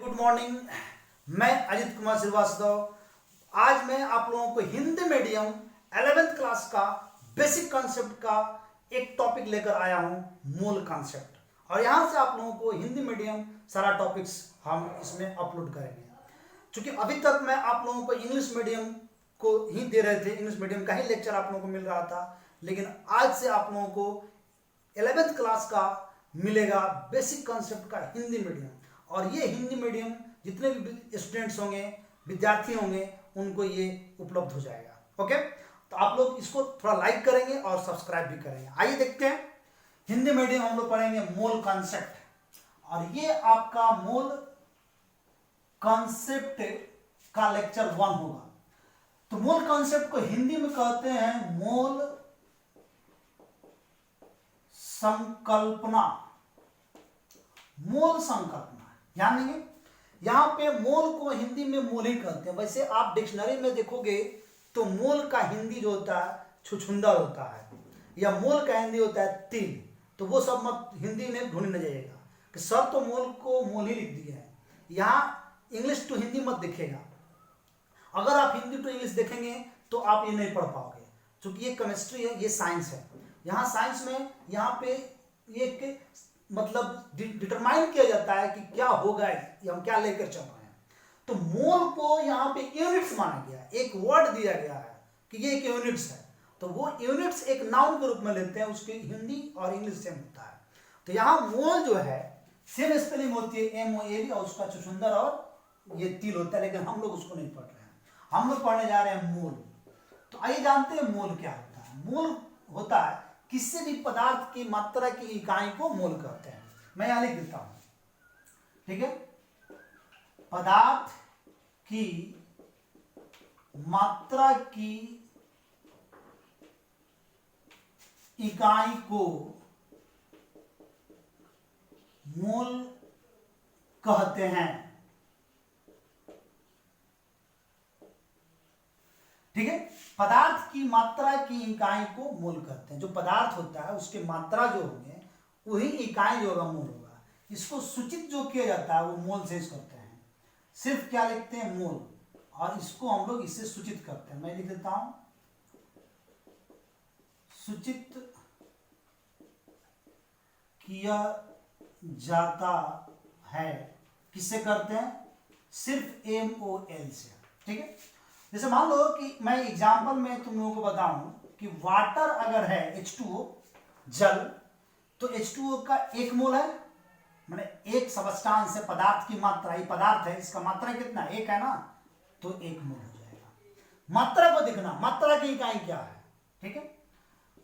Good morning. मैं अजित कुमार श्रीवास्तव। आज मैं आप लोगों को हिंदी मीडियम 11th क्लास का बेसिक कॉन्सेप्ट का एक टॉपिक लेकर आया हूं, मूल कॉन्सेप्ट। और यहां से आप लोगों को हिंदी मीडियम सारा टॉपिक्स हम इसमें अपलोड करेंगे। क्योंकि अभी तक मैं आप लोगों को इंग्लिश मीडियम को ही दे रहे थे, इंग्लिश मीडियम का ही लेक्चर आप लोगों को मिल रहा था, लेकिन आज से आप लोगों को 11th क्लास का मिलेगा बेसिक कॉन्सेप्ट का हिंदी मीडियम। और ये हिंदी मीडियम जितने भी स्टूडेंट्स होंगे, विद्यार्थी होंगे, उनको ये उपलब्ध हो जाएगा। ओके, तो आप लोग इसको थोड़ा लाइक करेंगे और सब्सक्राइब भी करेंगे। आइए देखते हैं, हिंदी मीडियम हम लोग पढ़ेंगे मूल कॉन्सेप्ट, और ये आपका मूल कॉन्सेप्ट का लेक्चर 1 होगा। तो मूल कॉन्सेप्ट को हिंदी में कहते हैं मूल संकल्पना। मूल संकल्पना यानी यहां पे मूल को हिंदी में मूल ही कहते हैं। वैसे आप डिक्शनरी में देखोगे तो मूल का हिंदी जो होता है छुछुंदर होता है, या मूल का हिंदी होता है तिल। तो वो सब मत हिंदी में ढूंढ न जाइएगा कि सब तो मूल को मूल ही लिख दिए हैं। यहां इंग्लिश टू हिंदी मत दिखेगा। अगर आप हिंदी टू इंग्लिश देखेंगे तो आप ये नहीं पढ़ पाओगे, क्योंकि ये केमिस्ट्री है, ये साइंस है। यहाँ साइंस में यहाँ पे ये मतलब डिटरमाइन किया जाता है कि क्या होगा, या हम क्या लेकर चल रहे हैं। तो मूल को यहाँ पे यूनिट्स माना गया, एक वर्ड दिया गया है कि ये एक यूनिट्स है। तो वो यूनिट्स एक नाउन के रूप में लेते हैं, उसकी हिंदी और इंग्लिश सेम होता है। तो यहाँ मूल जो है सेम स्पेलिंग होती है MOL, और उसका छुछुंदर और ये तिल होता है, लेकिन हम लोग उसको नहीं पढ़ रहे हैं, हम लोग पढ़ने जा रहे हैं मूल। तो आइए जानते हैं मूल क्या होता है। मूल होता है किसी भी पदार्थ की मात्रा की इकाई को मूल कहते हैं। मैं यहां लिख देता हूं, ठीक है। पदार्थ की मात्रा की इकाई को मूल कहते हैं, ठीक है। पदार्थ की मात्रा की इकाई को मूल कहते हैं। जो पदार्थ होता है उसके मात्रा जो होंगे वही इकाई जो होगा मूल होगा। इसको सूचित जो किया जाता है वो मूल से करते हैं। सिर्फ क्या लिखते हैं, मूल, और इसको हम लोग इससे सूचित करते हैं। मैं लिख देता हूं, सूचित किया जाता है। किससे करते हैं? सिर्फ MOL से, ठीक है। जैसे मान लो कि मैं एग्जाम्पल में तुम लोगों को बताऊं कि वाटर अगर है H2O, जल, तो H2O का 1 मोल है, माने एक सबस्टांस है, पदार्थ की मात्रा, ये पदार्थ है, इसका मात्रा कितना, 1 है ना, तो 1 मोल हो जाएगा। मात्रा को देखना, मात्रा की इकाई क्या है, ठीक है।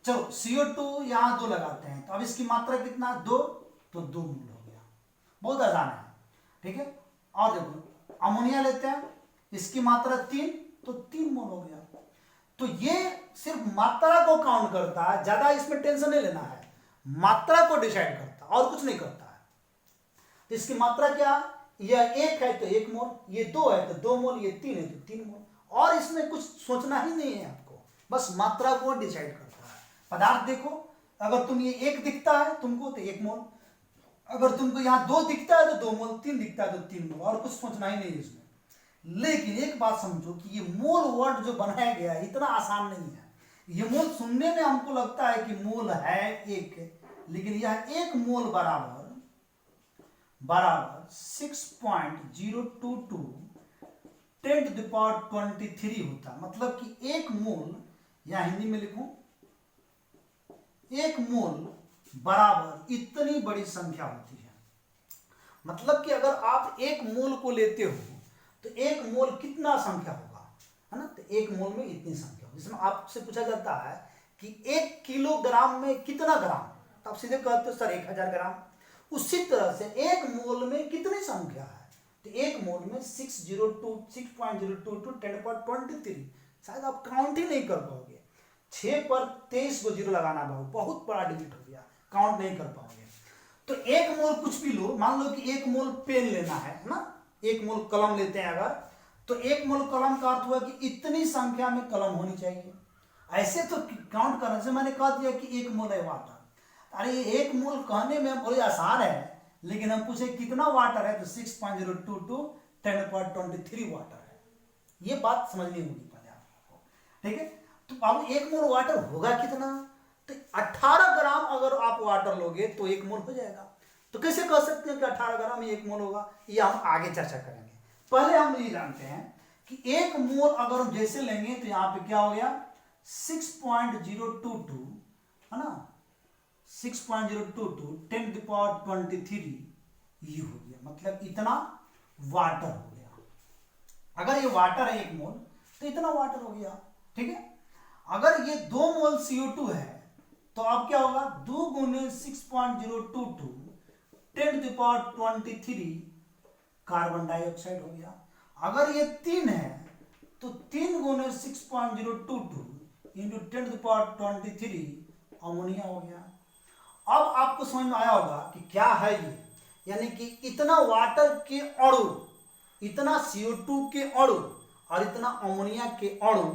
चलो CO2 यहां 2 लगाते हैं, तो अब इसकी मात्रा कितना, 2, तो 2 मोल हो गया। बहुत आसान है, ठीक है। और देखो अमोनिया लेते हैं, इसकी मात्रा 3, तो 3 मोल हो गया। तो ये सिर्फ मात्रा को काउंट करता है, ज्यादा इसमें टेंशन नहीं लेना है, मात्रा को डिसाइड करता है और कुछ नहीं करता है। तो इसकी मात्रा क्या, यह 1 है तो 1 मोल, ये 2 है तो 2 मोल, ये 3 है तो 3 मोल, और इसमें कुछ सोचना ही नहीं है आपको, बस मात्रा को डिसाइड करता है। पदार्थ देखो, अगर तुम ये 1 दिखता है तुमको तो 1 मोल, अगर तुमको यहाँ 2 दिखता है तो 2 मोल, 3 दिखता है तो 3 मोल, और कुछ सोचना ही नहीं है इसमें। लेकिन एक बात समझो कि ये मोल वर्ड जो बनाया गया है इतना आसान नहीं है। ये मोल सुनने में हमको लगता है कि मोल है 1, लेकिन यह 1 मोल बराबर 6.022 10⁻23 होता है। मतलब कि 1 मोल, या हिंदी में लिखूं, 1 मोल बराबर इतनी बड़ी संख्या होती है। मतलब कि अगर आप 1 मोल को लेते हो तो 1 मोल कितना संख्या होगा, है ना, तो 1 मोल में इतनी संख्या होगी। जिसमें आपसे पूछा जाता है कि 1 किलोग्राम में कितना ग्राम, तो आप सीधे कहते हो सर 1000 ग्राम। उसी तरह से 1 मोल में कितनी संख्या है, तो 1 मोल में 6.022 10⁻23। शायद आप काउंट ही नहीं कर पाओगे, 6 पर 23 को 0 लगाना बहुत बड़ा डिजिट हो गया, काउंट नहीं कर पाओगे। तो 1 मोल कुछ भी लो, मान लो कि 1 मोल पेन लेना है ना, 1 मोल कलम लेते हैं अगर, तो 1 मोल कलम का अर्थ हुआ कि इतनी संख्या में कलम होनी चाहिए। ऐसे तो काउंट करने से मैंने कह दिया कि 1 मोल है वाटर। अरे 1 मोल कहने में बड़ी आसान है, लेकिन हम पूछे कितना वाटर है, तो 6.022 10^23 वाटर है। ये बात समझनी होगी पहले आपको, ठीक है। तो अब 1 मोल वाटर होगा कितना, तो 18 ग्राम अगर आप वाटर लोगे तो 1 मोल हो जाएगा। तो कैसे कह सकते हैं कि 18 ग्राम में 1 मोल होगा, ये हम आगे चर्चा करेंगे। पहले हम ये जानते हैं कि 1 मोल अगर हम जैसे लेंगे तो यहाँ पे क्या हो गया 6.022 है ना, 6.022 10^23 ये हो गया, मतलब इतना वाटर हो गया। अगर ये वाटर है 1 मोल तो इतना वाटर हो गया, ठीक है। अगर ये 2 मोल CO2 है तो अब क्या होगा 2 गुने 6.022 10^23 कार्बन डाइऑक्साइड हो गया। अगर ये 3 है तो 3 गुने 6.022 इंटू 10^23 अमोनिया हो गया। अब आपको समझ में आया होगा कि क्या है ये, यानी कि इतना वाटर के अणु, इतना CO2 के अणु और इतना अमोनिया के अणु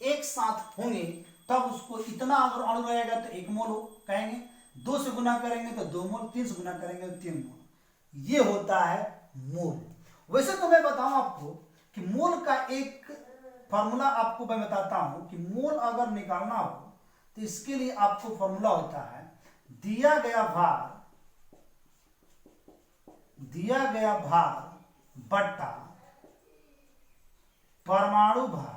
एक साथ होंगे तब उसको इतना अगर अणु रहेगा तो 1 मोल कहेंगे, 2 से गुना करेंगे तो 2 मोल, 3 से गुना करेंगे तो 3 मोल। ये होता है मोल। वैसे तो मैं बताऊं आपको कि मोल का एक फॉर्मूला आपको मैं बताता हूं कि मोल अगर निकालना हो तो इसके लिए आपको फॉर्मूला होता है दिया गया भार बट्टा परमाणु भार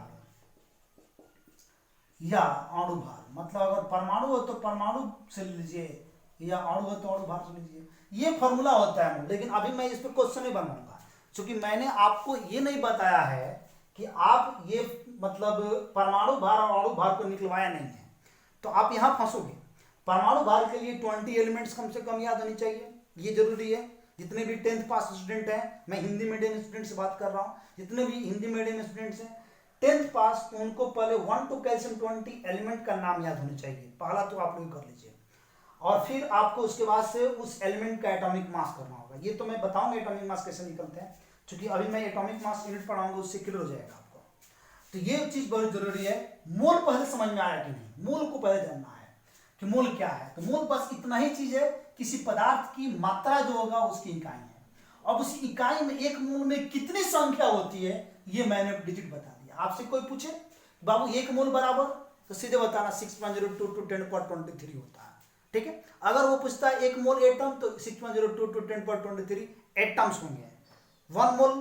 या अणु भार। मतलब अगर परमाणु हो तो परमाणु से लीजिए या अणु हो तो अणु भार से लीजिए, ये फॉर्मूला होता है। लेकिन अभी मैं इस पर क्वेश्चन नहीं बनाऊंगा क्योंकि मैंने आपको ये नहीं बताया है कि आप ये मतलब परमाणु भार और अणु भार को निकलवाया नहीं है, तो आप यहां फंसोगे। परमाणु भार के लिए 20 एलिमेंट्स कम से कम याद होनी चाहिए, ये जरूरी है। जितने भी 10th पास स्टूडेंट हैं, मैं हिंदी मीडियम स्टूडेंट से बात कर रहा हूँ, जितने भी हिंदी मीडियम स्टूडेंट्स हैं 10th पास, उनको पहले 1 to कैल्शियम 20 एलिमेंट का नाम याद होना चाहिए। पहला तो आप लोग कर लीजिए और फिर आपको उसके बाद से उस एलिमेंट का एटॉमिक मास करना होगा। ये तो मैं बताऊंगा एटॉमिक मास कैसे निकलते हैं, क्योंकि अभी मैं एटॉमिक मास यूनिट पढ़ाऊंगा, उससे क्लियर हो जाएगा आपको। तो ये चीज बहुत जरूरी है। मोल पहले समझ में आया कि नहीं, मोल को पहले जानना है कि मोल क्या है। तो मोल बस इतना ही चीज है, किसी पदार्थ की मात्रा जो होगा उसकी इकाई है। अब उस इकाई में 1 मोल में कितनी संख्या होती है ये मैंने डिजिट बता दिया। आपसे कोई पूछे बाबू 1 मोल बराबर, तो सीधे बताना 6.022 10^23 होता है, ठीक है। अगर वो पूछता है 1 मोल एटम, तो 6.022 10^23 एटम्स होंगे। 1 मोल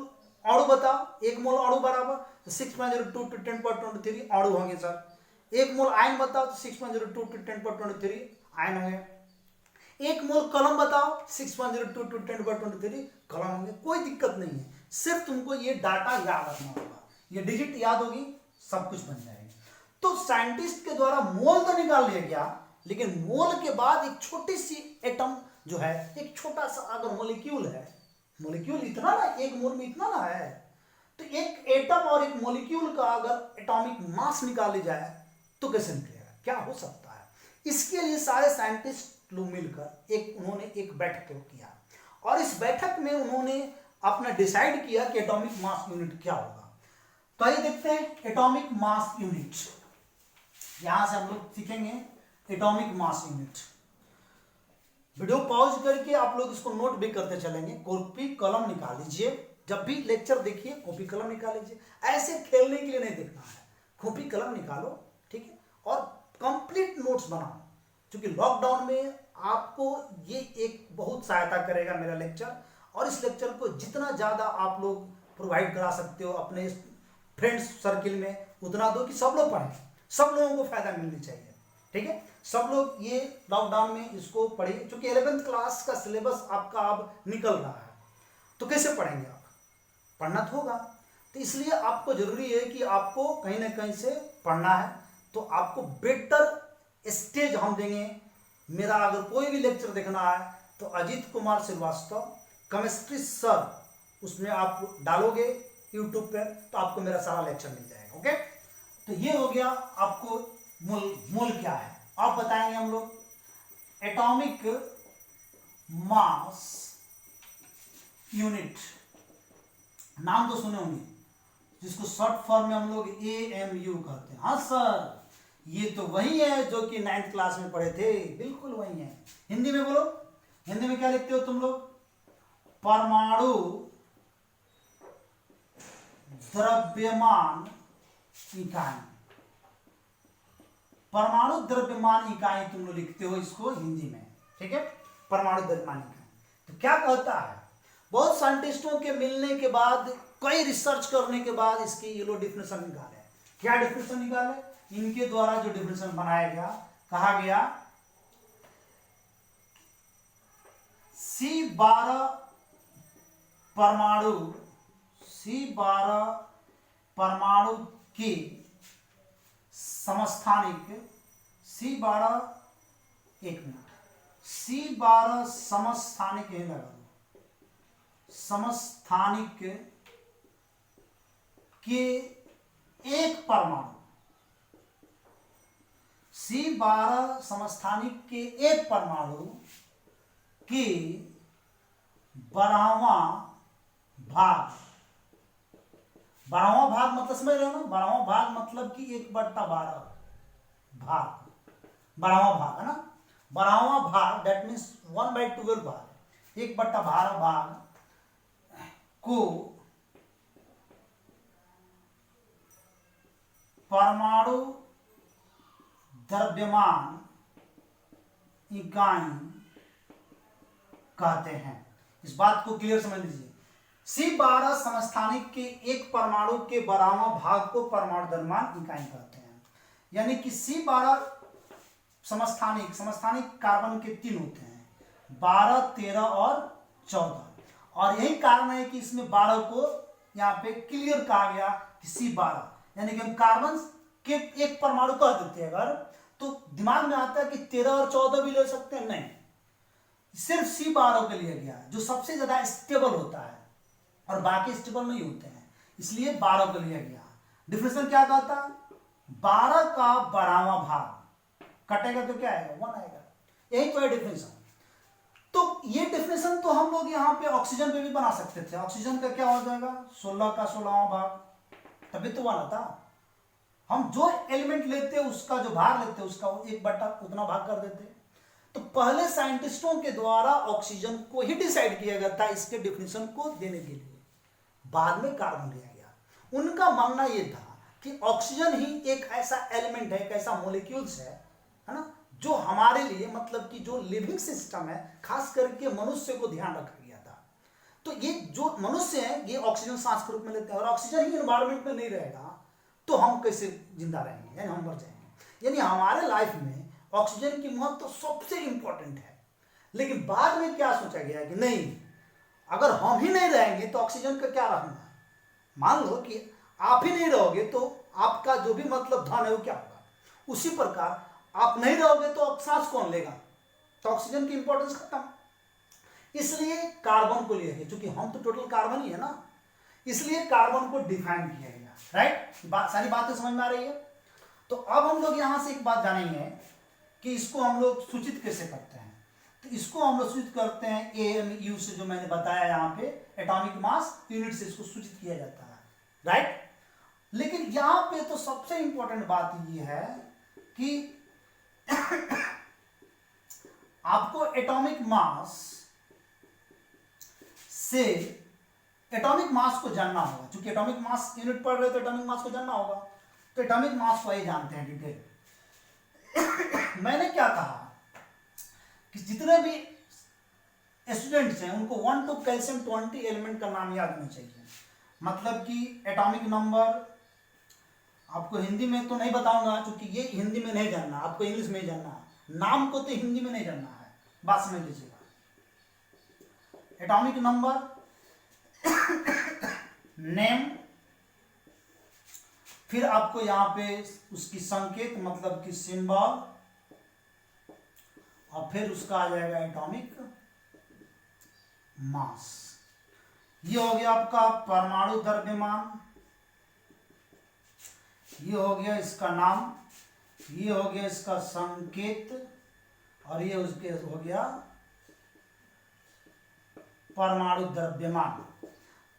अणु बताओ, 1 मोल अणु बराबर, तो 6.022 10^23 अणु होंगे सर। 1 मोल आयन बताओ तो 6.022 10^23 आयन होंगे। 1 मोल कलम बताओ 6.022 10^23 कलम होंगे। कोई दिक्कत नहीं है, सिर्फ तुमको ये डाटा याद रखना होगा, ये डिजिट याद होगी, सब कुछ बन जाएगा। तो साइंटिस्ट के द्वारा मोल तो निकाल लिया गया, लेकिन मोल के बाद एक छोटी सी एटम जो है, एक छोटा सा अगर मॉलिक्यूल है, मॉलिक्यूल इतना ना, 1 मोल में इतना ना है, तो एक एटम और एक मॉलिक्यूल का अगर एटॉमिक मास निकाली जाए तो कैसे निकलेगा, क्या हो सकता है। इसके लिए सारे साइंटिस्ट लोग मिलकर उन्होंने एक बैठक किया और इस बैठक में उन्होंने अपना डिसाइड किया कि एटॉमिक मास यूनिट क्या होगा। तो आइए देखते हैं एटॉमिक मास यूनिट। यहां से हम लोग सीखेंगे atomic mass unit. Video pause करके आप लोग इसको नोट भी करते चलेंगे। कॉपी कलम निकाल लीजिए, जब भी लेक्चर देखिए कॉपी कलम निकाल लीजिए। ऐसे खेलने के लिए नहीं देखना है, कॉपी कलम निकालो, ठीक है, और कंप्लीट नोट्स बनाओ, क्योंकि लॉकडाउन में आपको ये एक बहुत सहायता करेगा मेरा लेक्चर। और इस लेक्चर को जितना ज़्यादा आप लोग प्रोवाइड करा सकते हो अपने फ्रेंड्स सर्किल में, उतना दो कि सब लोग पढ़ें, सब लोगों को फायदा मिलनी चाहिए, ठीक है। सब लोग ये लॉकडाउन में इसको पढ़िए, क्योंकि 11th क्लास का सिलेबस आपका अब निकल रहा है, तो कैसे पढ़ेंगे आप, पढ़ना तो होगा। तो इसलिए आपको जरूरी है कि आपको कहीं ना कहीं से पढ़ना है। तो आपको बेटर स्टेज हम देंगे। मेरा अगर कोई भी लेक्चर देखना है तो अजीत कुमार श्रीवास्तव केमिस्ट्री सर, उसमें आप डालोगे यूट्यूब पे तो आपको मेरा सारा लेक्चर मिल जाएगा। ओके, तो ये हो गया आपको मोल क्या है। आप बताएंगे हम लोग एटॉमिक मास यूनिट, नाम तो सुने होंगे, जिसको शॉर्ट फॉर्म में हम लोग AMU कहते हैं। हाँ सर, ये तो वही है जो कि 9th क्लास में पढ़े थे, बिल्कुल वही है। हिंदी में बोलो, हिंदी में क्या लिखते हो तुम लोग? परमाणु द्रव्यमान इकाई। परमाणु द्रव्यमान इकाई तुम लोग लिखते हो इसको हिंदी में, ठीक है, परमाणु द्रव्यमान इकाई। तो क्या कहता है, बहुत साइंटिस्टों के मिलने के बाद, कई रिसर्च करने के बाद इसकी ये लोग डिफिनेशन निकाले। क्या डिफिनेशन निकाले? इनके द्वारा जो डिफिनेशन बनाया गया, कहा गया C12 परमाणु, C12 परमाणु के समस्थानिक, C12, एक मिनट, C12 समस्थानिक, यही लगा दो, समस्थानिक के एक परमाणु, C12 समस्थानिक के एक परमाणु के 12वां भाग, 12वां भाग मतलब समझ रहे हो ना, 12वां भाग मतलब कि 1/12 भाग, 12वां भाग है ना, 12वां भाग दैट मीन्स 1/12 भाग, 1/12 भाग को परमाणु द्रव्यमान इकाई कहते हैं। इस बात को क्लियर समझ लीजिए। C12 समस्थानिक के एक परमाणु के 12वां भाग को परमाणु द्रव्यमान इकाई कहते हैं। यानी कि C12 समस्थानिक, समस्थानिक कार्बन के 3 होते हैं, 12, 13 और 14, और यही कारण है कि इसमें 12 को यहाँ पे क्लियर कहा गया कि C12, यानी कि हम कार्बन के एक परमाणु कह देते हैं अगर, तो दिमाग में आता है कि 13 और 14 भी ले सकते हैं, नहीं, सिर्फ C12 के लिए गया जो सबसे ज्यादा स्टेबल होता है और बाकी स्टेबल नहीं होते हैं, इसलिए 12 के लिए गया। डिफिनेशन क्या कहता है, 12 का 12वां भाग कटेगा तो क्या आएगा, 1 आएगा, यही तो है डिफिनेशन। तो ये डिफिनेशन तो हम लोग यहाँ पे ऑक्सीजन पे भी बना सकते थे। ऑक्सीजन का क्या हो जाएगा, 16 का 16वां भाग, तभी तो 1 आता। हम जो एलिमेंट लेते हैं उसका जो भाग लेते हैं उसका 1/, उतना भाग कर देते। तो पहले साइंटिस्टों के द्वारा ऑक्सीजन को ही डिसाइड किया गया था इसके डिफिनेशन को देने के लिए, बाद में कार्बन लिया गया। उनका मानना यह था कि ऑक्सीजन ही एक ऐसा एलिमेंट है, एक ऐसा मॉलिक्यूल्स है ना, जो हमारे लिए मतलब कि जो लिविंग सिस्टम है, खास करके मनुष्य को ध्यान रखा गया था। तो ये जो मनुष्य है ये ऑक्सीजन सांस के रूप में लेते हैं, और ऑक्सीजन ही एनवायरमेंट में नहीं रहेगा तो हम कैसे जिंदा रहेंगे, यानी हम मर जाएंगे। यानी हमारे लाइफ में ऑक्सीजन की महत्व तो सबसे इंपॉर्टेंट है। लेकिन बाद में क्या सोचा गया कि नहीं, अगर हम ही नहीं रहेंगे तो ऑक्सीजन का क्या रखना। मान लो कि आप ही नहीं रहोगे तो आपका जो भी मतलब धन है वो क्या होगा। उसी प्रकार आप नहीं रहोगे तो अब सांस कौन लेगा, तो ऑक्सीजन की इंपॉर्टेंस खत्म। इसलिए कार्बन को लिया गया, क्योंकि हम तो टोटल कार्बन ही है ना, इसलिए कार्बन को डिफाइन किया गया। राइट, सारी बातें समझ में आ रही है। तो अब हम लोग यहां से एक बात जानेंगे कि इसको हम लोग सूचित कैसे करते हैं। तो इसको हम लोग सूचित करते हैं AMU से, जो मैंने बताया यहाँ पे एटॉमिक मास यूनिट से इसको सूचित किया जाता है। राइट, लेकिन यहाँ पे तो सबसे इंपॉर्टेंट बात ये है कि आपको एटॉमिक मास से एटॉमिक मास को जानना होगा। क्योंकि एटॉमिक मास यूनिट पढ़ रहे तो एटॉमिक मास को जानना होगा। तो एटॉमिक मास को ये जानते हैं डिटेल। मैंने क्या कहा कि जितने भी स्टूडेंट्स हैं उनको 1 to कैल्शियम 20 एलिमेंट का नाम याद होना चाहिए। मतलब कि एटॉमिक नंबर आपको हिंदी में तो नहीं बताऊंगा, क्योंकि ये हिंदी में नहीं जानना, आपको इंग्लिश में ही जानना है। नाम को तो हिंदी में नहीं जानना है, बात समझ लीजिएगा। एटॉमिक नंबर, नेम, फिर आपको यहां पे उसकी संकेत मतलब कि सिंबल, और फिर उसका आ जाएगा एटॉमिक मास। ये हो गया आपका परमाणु द्रव्यमान, ये हो गया इसका नाम, ये हो गया इसका संकेत, और ये उसके हो गया परमाणु द्रव्यमान।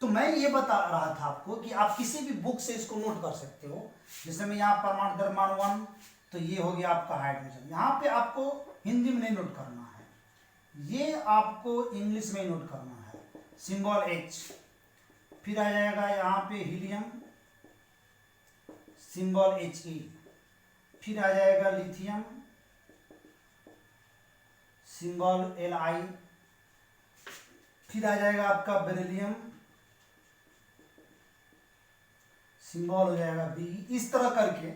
तो मैं ये बता रहा था आपको कि आप किसी भी बुक से इसको नोट कर सकते हो। जैसे मैं यहाँ परमाणु द्रव्यमान 1, तो ये हो गया आपका हाइड्रोजन। यहाँ पे आपको हिंदी में नहीं नोट करना है, ये आपको इंग्लिश में नोट करना है। सिंबल H, फिर आ जाएगा यहाँ पे हीलियम सिंबल He, फिर आ जाएगा लिथियम सिंबल Li, फिर आ जाएगा आपका बेरिलियम सिंबल हो जाएगा B। इस तरह करके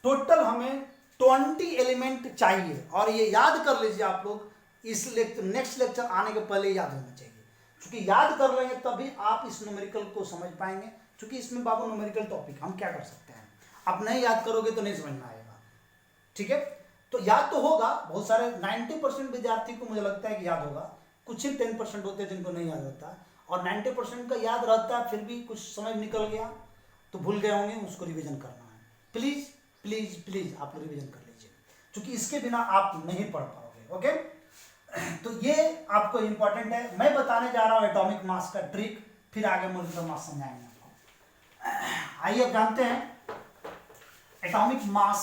टोटल हमें 20 एलिमेंट चाहिए, और ये याद कर लीजिए आप लोग, इस नेक्स्ट लेक्चर आने के पहले याद होना चाहिए, क्योंकि याद कर लेंगे तभी आप इस न्यूमेरिकल को समझ पाएंगे, क्योंकि इसमें बाबू न्यूमेरिकल टॉपिक हम क्या कर सकते हैं, आप नहीं याद करोगे तो नहीं समझ में आएगा। ठीक है, तो याद तो होगा, बहुत सारे 90% विद्यार्थी को मुझे लगता है कि याद होगा, कुछ ही 10% होते हैं जिनको नहीं याद रहता, और 90% का याद रहता है, फिर भी कुछ समझ निकल गया तो भूल गए होंगे, उसको रिवीजन करना है। प्लीज प्लीज प्लीज आप लोग रिवीजन कर लीजिए, क्योंकि इसके बिना आप नहीं पढ़ पाओगे। ओके, तो ये आपको इंपॉर्टेंट है। मैं बताने जा रहा हूं एटॉमिक मास का ट्रिक, फिर आगे मॉलिक्यूलर मास समझाएंगे आपको। आइए अब जानते हैं एटॉमिक मास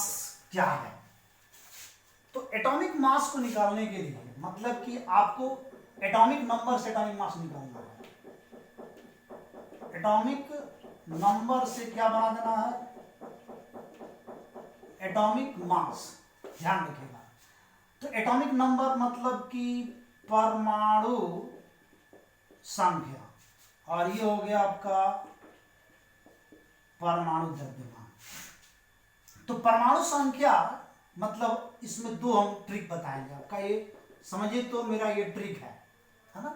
क्या है। तो एटॉमिक मास को निकालने के लिए मतलब कि आपको एटॉमिक नंबर से एटॉमिक मास निकालना है। एटॉमिक नंबर से क्या बना देना है, एटॉमिक मास, ध्यान रखिएगा। तो एटॉमिक नंबर मतलब कि परमाणु संख्या, और ये हो गया आपका परमाणु द्रव्यमान। तो परमाणु संख्या मतलब इसमें दो हम ट्रिक बताएंगे आपका, ये समझिए तो मेरा ये ट्रिक है ना।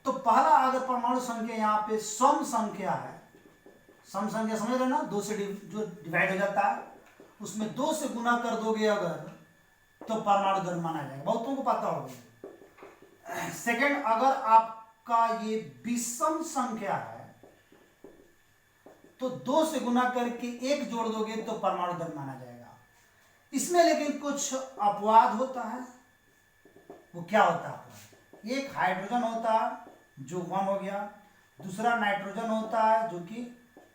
तो पहला, अगर परमाणु संख्या यहाँ पे सम संख्या है, सम संख्या समझ रहे ना, दो से जो डिवाइड हो जाता है उसमें 2 से गुना कर दोगे अगर, तो परमाणु द्रव्यमान माना जाएगा, बहुतों को पता होगा। सेकंड, अगर आपका ये विषम संख्या है तो 2 से गुना करके 1 जोड़ दोगे तो परमाणु द्रव्यमान माना जाएगा। इसमें लेकिन कुछ अपवाद होता है। वो क्या होता है, एक हाइड्रोजन होता है जो 1 हो गया, दूसरा नाइट्रोजन होता है जो कि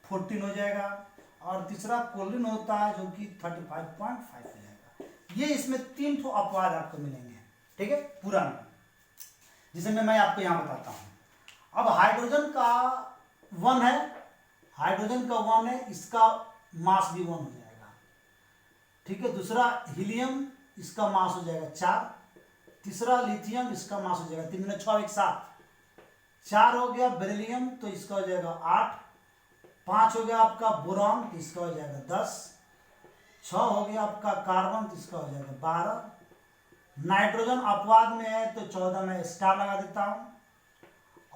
14 हो जाएगा, और तीसरा क्लोरीन होता है जो कि 35.5 हो जाएगा। ये इसमें 3 ठो अपवाद आपको मिलेंगे, ठीक है, पूरा में, जिसे मैं आपको यहां बताता हूं। अब हाइड्रोजन का 1 है, हाइड्रोजन का 1 है, इसका मास भी 1 हो जाएगा, ठीक है। दूसरा हीलियम, इसका मास हो जाएगा 4, तीसरा लिथियम, इसका मास हो जाएगा 3 6 एक साथ 4 हो गया। बेरिलियम तो इसका हो जाएगा 8, 5 हो गया आपका बोरॉन, तो इसका हो जाएगा 10, 6 हो गया आपका कार्बन, तो इसका हो जाएगा 12, नाइट्रोजन अपवाद में है तो 14 में स्टार लगा देता हूं,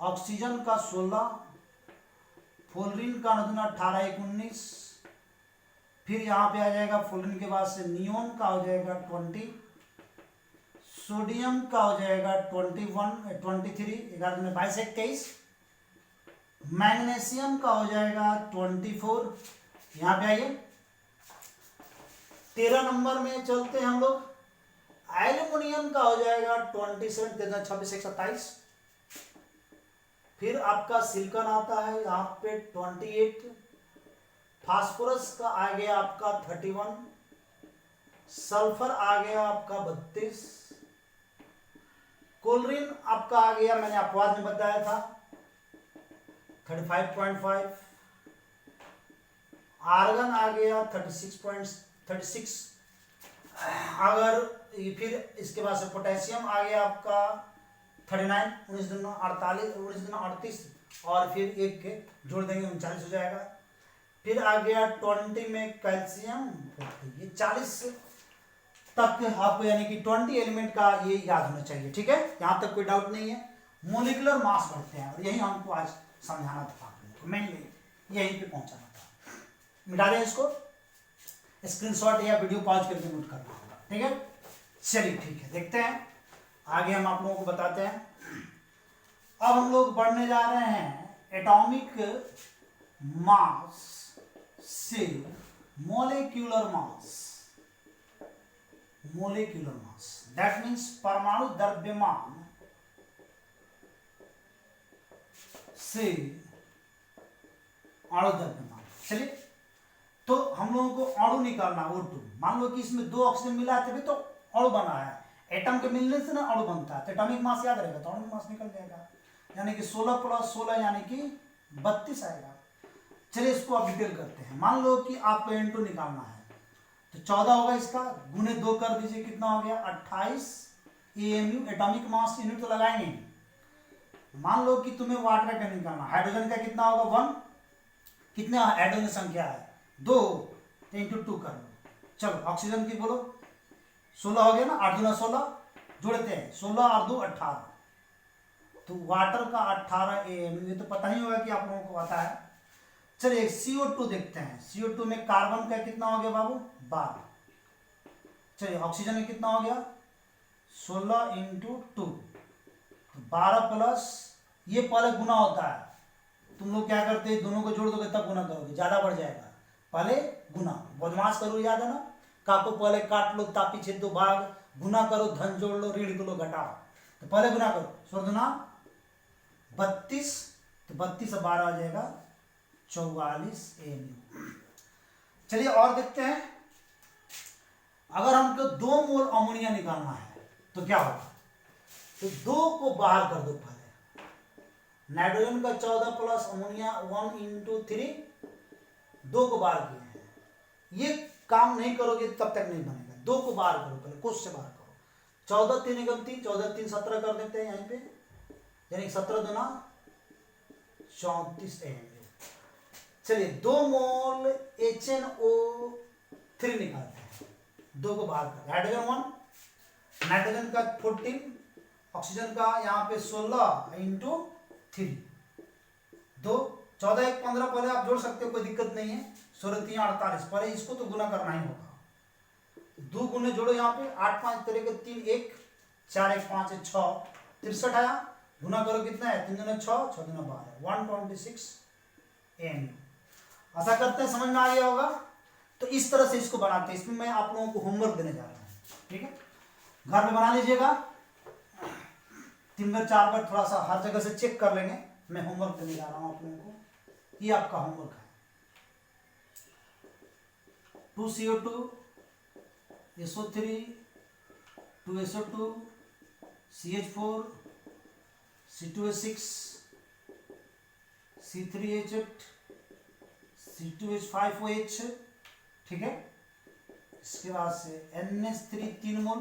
ऑक्सीजन का 16, फ्लोरीन का 18 1 19, फिर यहाँ पे आ जाएगा फ्लोरीन के बाद से नियोन का हो जाएगा 20, सोडियम का हो जाएगा 23, 11 में 22 21, मैग्नीशियम का हो जाएगा 24, यहाँ पे आइए 13 नंबर में चलते हैं हम लोग, एल्युमिनियम का हो जाएगा 27, 26 27, फिर आपका सिलिकॉन आता है यहाँ पे 28, फास्फोरस का आ गया आपका 31, सल्फर आ गया आपका 32, क्लोरीन आपका आ गया, मैंने अपवाद में बताया था 35.5, आर्गन आ गया 36, अगर फिर इसके बाद से पोटेशियम आ गया आपका 39, 19 दूना 48, 19 दूना 38, और फिर एक के जोड़ देंगे 39 हो जाएगा। फिर आ गया 20 में कैल्शियम, ये 40 तक आपको यानी कि 20 एलिमेंट का ये याद होना चाहिए, ठीक है, यहां तक कोई डाउट नहीं है। मोलिकुलर मास बढ़ते हैं, और यही हमको आज समझाना था, मेनली यहीं पे पहुंचाना था। मिटा दें इसको, स्क्रीनशॉट या वीडियो पॉज करके नोट करना होगा, ठीक है। चलिए ठीक है, देखते हैं आगे, हम आप लोगों को बताते हैं। अब हम लोग बढ़ने जा रहे हैं एटॉमिक मास से molecular mass. Molecular mass that means परमाणु द्रव्यमान से अणु द्रव्यमान। चलिए, तो हम लोगों को अणु निकालना, O2। मान लो कि इसमें 2 ऑक्सीजन मिला है तभी तो अणु बना है, एटम के मिलने से ना अणु बनता है, तो एटॉमिक मास याद रहेगा तो अणु मास निकल जाएगा। यानी कि 16 प्लस 16 यानी कि 32 आएगा। चलिए इसको आप डिटेल करते हैं। मान लो कि आपको N2 निकालना है तो 14 होगा इसका, गुने 2 कर दीजिए, कितना हो गया 28 AMU, एटॉमिक मास यूनिट तो लगाएंगे। मान लो कि तुम्हें वाटर का निकालना, हाइड्रोजन का कितना होगा 1, कितने हाइड्रोजन संख्या है 2, तो इंटू 2 कर लो। चलो ऑक्सीजन की बोलो, 16 हो गया ना, 8 दूना 16, जोड़ते हैं 16 और 2 18, तो वाटर का 18 AMU, ये तो पता ही होगा कि आप लोगों को आता है। चलिए CO2 देखते हैं। CO2 में कार्बन का कितना हो गया बाबू 12। चलिए ऑक्सीजन में कितना हो गया 16 इंटू 2, तो 12 प्लस, ये पहले गुना होता है, तुम लोग क्या करते हैं दोनों को जोड़ दोगे तब गुना करोगे, ज्यादा बढ़ जाएगा, पहले गुना, बदमाश करो, याद है ना, का को पहले काट लो, तापी छेद दो भाग, गुना करो, धन जोड़ लो, ऋण लो, घटाओ, तो पहले गुना करो, 16 32, तो 32 से 12 आ जाएगा 44 AMU। चलिए और देखते हैं, अगर हमको 2 मोल अमोनिया निकालना है तो क्या होगा, तो 2 को बाहर कर दो पहले, नाइट्रोजन का 14 प्लस अमोनिया 1 इंटू 3, 2 को बाहर किए हैं, ये काम नहीं करोगे तब तक नहीं बनेगा, 2 को बाहर करो पहले, कुछ से बाहर करो, 14 3 एकम 3, 14 3 17 कर देते हैं यहीं पे, यानी 17 दूना 34 AMU। चलिए 2 मोल HNO3 निकालते हैं, 2 को बाहर कर, हाइड्रोजन 1, नाइट्रोजन का 14, ऑक्सीजन का यहाँ पे 16 इंटू 3, 2, 14 1 15, पहले आप जोड़ सकते हो, कोई दिक्कत नहीं है, 16 3 48, पहले इसको तो गुना करना ही होगा, 2 गुने जोड़ो यहाँ पे, 8 5 तेरे के 3 1, 4 1 5 6, 63 आया, गुना करो कितना है 3 दूना 6, 6 दूना 12, 126 AMU। आशा करते हैं समझ में आ गया होगा। तो इस तरह से इसको बनाते हैं, इसमें मैं आप लोगों को होमवर्क देने जा रहा हूँ, ठीक है, घर में बना लीजिएगा, 3 बार 4 बार थोड़ा सा हर जगह से चेक कर लेंगे। मैं होमवर्क देने जा रहा हूँ आप लोगों को, ये आपका होमवर्क है। 2CO2 SO3 2SO2 CH4 C2H6 C3H8 C2H5OH, ठीक है, इसके बाद से NH3 3 मोल,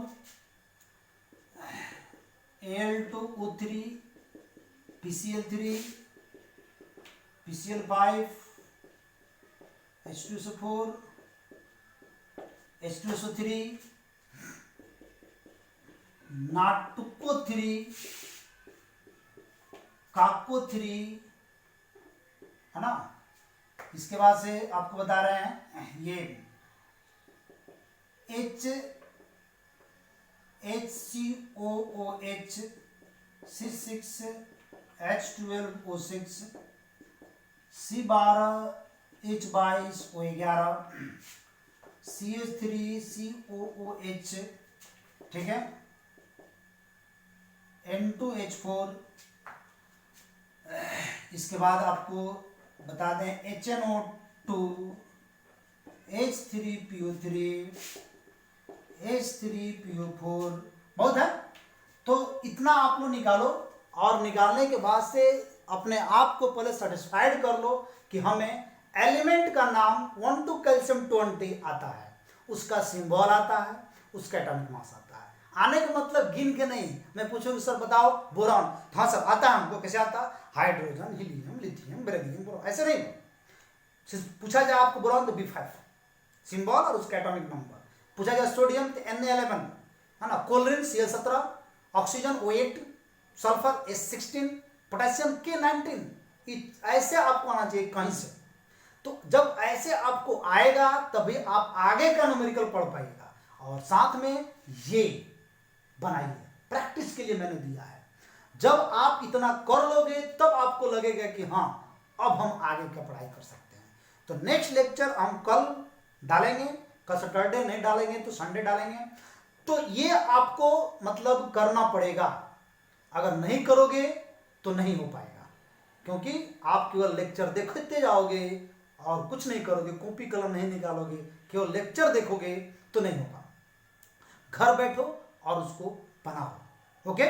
Al2O3 PCl3 PCl5 H2SO4 H2SO3 नाटुको3 काको3, है ना। इसके बाद से आपको बता रहे हैं ये HCOOH C6 H12O6 C12 H22 O11 CH3 COOH, ठीक है, N2H4। इसके बाद आपको बता दें HNO2 H3PO3 H3PO4, बहुत है, तो इतना आप लोग निकालो, और निकालने के बाद से अपने आप को पहले सेटिस्फाइड कर लो कि हमें एलिमेंट का नाम 12 कैल्शियम 20 आता है, उसका सिंबल आता है, उसका एटॉमिक मास आता है। आने का मतलब गिन के नहीं, मैं पूछूंगी सर बताओ बोरॉन, हाँ सर आता है हमको, कैसे आता है, hydrogen helium lithium beryllium boron, ऐसे नहीं। पूछा जाए आपको बोरॉन तो B5 सिंबल और उसका एटॉमिक नंबर, पूछा जाए सोडियम तो Na11, है ना, chlorine Cl17, oxygen O8, sulphur S16, potassium K19, ऐसे आपको आना चाहिए कहीं से। तो जब ऐसे आपको आएगा तभी आप आगे का न्यूमेरिकल पढ़ पाइएगा, और साथ में ये बनाइए, प्रैक्टिस के लिए मैंने दिया है। जब आप इतना कर लोगे तब आपको लगेगा कि हाँ अब हम आगे का पढ़ाई कर सकते हैं। तो नेक्स्ट लेक्चर हम कल डालेंगे, कल सैटरडे नहीं डालेंगे तो संडे डालेंगे। तो ये आपको मतलब करना पड़ेगा, अगर नहीं करोगे तो नहीं हो पाएगा, क्योंकि आप केवल लेक्चर देखते जाओगे और कुछ नहीं करोगे, कॉपी कलम नहीं निकालोगे, केवल लेक्चर देखोगे तो नहीं होगा। घर बैठो और उसको बनाओ। ओके,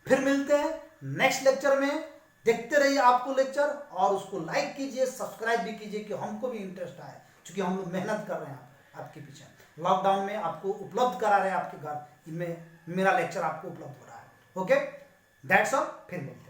फिर मिलते हैं नेक्स्ट लेक्चर में। देखते रहिए आपको लेक्चर, और उसको लाइक कीजिए, सब्सक्राइब भी कीजिए कि हमको भी इंटरेस्ट आए, क्योंकि हम लोग मेहनत कर रहे हैं आपके पीछे। लॉकडाउन में आपको उपलब्ध करा रहे हैं आपके घर, इनमें मेरा लेक्चर आपको उपलब्ध हो रहा है। ओके, दैट्स ऑल, फिर बोलते हैं।